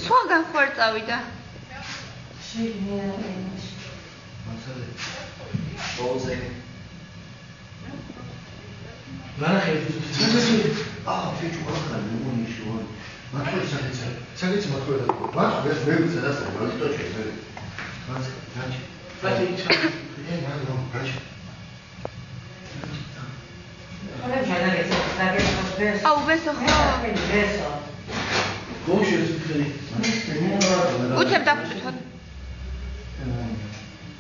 სხვაგან ხوار წავიდა. Au, beso, უცებ დაგწუხოთ.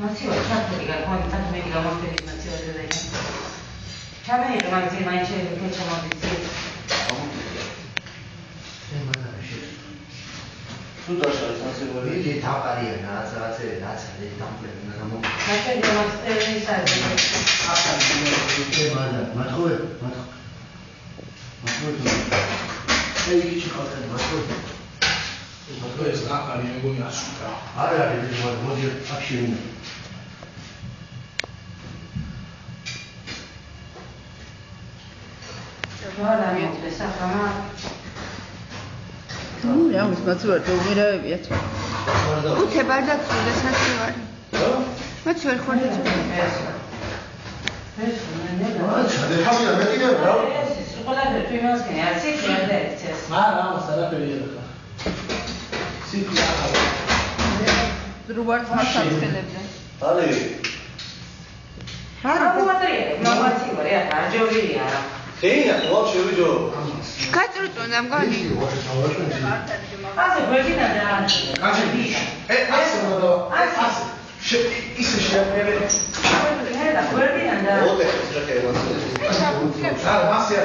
მასივა ჩართული განვაგიწათ მე გამოსწრების მასივა და ჩამეიღე მაგის მაინც შეიძლება ჩამოვიცი. სუდაშა სასწავლებელი იგი თავყარია რაღაცა დამფლები გამო. მაშინ გამოსწრების იგი ჩიქავდა მასწავლებელი. ეს ახალი მეგონი ასულა. არა, ეს მოდი აქშენი. რა მიოწეს ახლა? რა ის მაცვარ დოგმერავებია. უცებ არ დაწვდეს მაცვარი. მაცვარ ხوار დაწვდა. ეს ნენა. ჩადე ხავია მე კიდე რა? ეს სულადე თვითონსკენ ასე შეიძლება ეცეს. არა, სარაფერია ხა. რუარ ხმასახელებდა. ალი. არა, მოატრია, მამაცი ვარ, რა ჯობია. ხეია, ვაფშე ვიჯო. გაწრუწუნა მგონი. ასე ვერგინა და კაჩი. ასე მოდო. ასე. ისე შეაფერე. და ვერგინა და ოდე, შეხე ვასე. არა, მასია.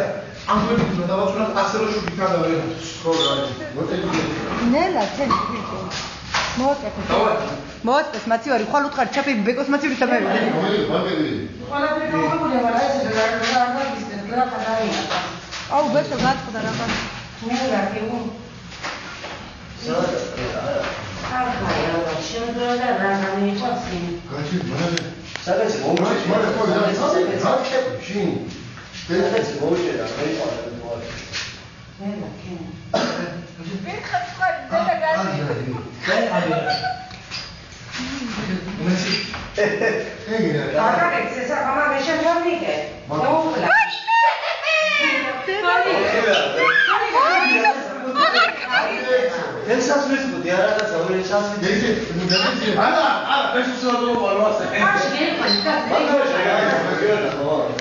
ამ ვერგინა დავაწყოთ ასე რომ შუბიქა და ვერ ხო რა. მოტები. ნელა თენ. მოაწეს მაცივარი ხვალ უთხარ ჩაფი ბეკოს მაცივი სამები. ყველაფერი გამოგულია, მაგრამ ეს რა არის რა ხადარია. აუ ბესო გაწყდა რა ხარ. მე რა კეუ. არა, შემდგრა და რა გამიყვანს. კაჩი, მანე. სადაც მომჩი, მაგრამ ხო და შინ. სადაც მომჩი და მეყარა და მოარ. მე რა კეუ. ვიხარ ხარ და გასი. Aga, se sa mama veșe dormite. Moula. Hem sas mes bu diğer ara savur sas mi dedi. Ana, beş usul oldu mu varsa.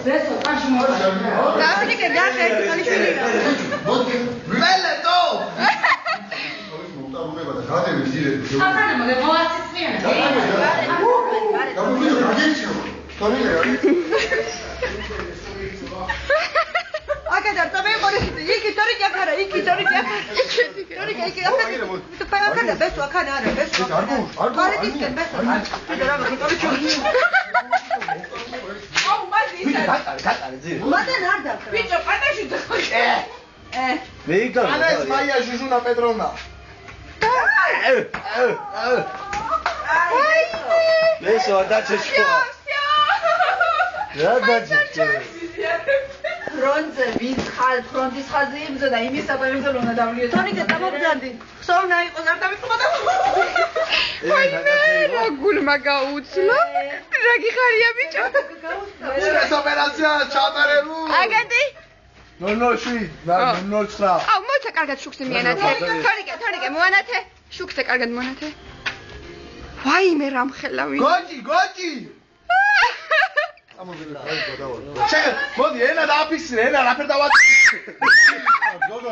Beso, kaç mor. Davide che gase, kalişeli. Belle to. Gade vizire. Ana, mole moatsitsmien. Aga da tabe mori. İki tori yakara, iki tori yakara. Tori iki yakara. Tu pa yakara, beso akana ara, beso. Argu. Disken beso. Kidara bakın, tabii çok. Au, mazisa. Mada nerede? Bicho, pataşı da. Veikal. Ana Maria Jujuna Petrovna. Beso, adaçeşko. Ya adaçeşko. Fronze, vizxal, frontis xalze imzoda, imis აბავებდა რომ დავლიო. თონიკე დამოგზავდი. ხსოვნა იყო ზარდამიწუმა და. აი მე რა გულმა გაუცლო. რა გიხარია ბიჭო? ეს ოპერაცია ჩატარებულ. აგადი? 007 და 09. აუ მოიცა კარგად შუქს მიანათე. თონიკე მოანათე. შუქს კარგად მოანათე. ვაიმე რა მხელავი. გოჯი. ჩეკ, მოდი, ენა დააფიქსირე, ენა რაფერ დავა. გოგო,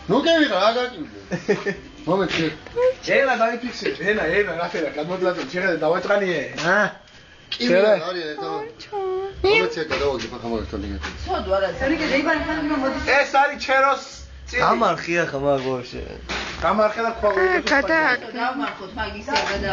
ნუ კევიღა, აგაკივდე. მომენტი. ენა დაიფიქსირე, ენა რაფერა, გადმოდლადო, შეხედე დავაწყანიე. კივია არის ერთად. მომენტი გადავაგდი ფახამორთან დინეთ. სოდო არა, თონიკე ზეიბანი ხანმა მოდის. ეს არის ჩეროს წილი. გამარხია ხმა გოშე. გამარხე და თქვა. გადა. დამარხოთ მაგისა გადა.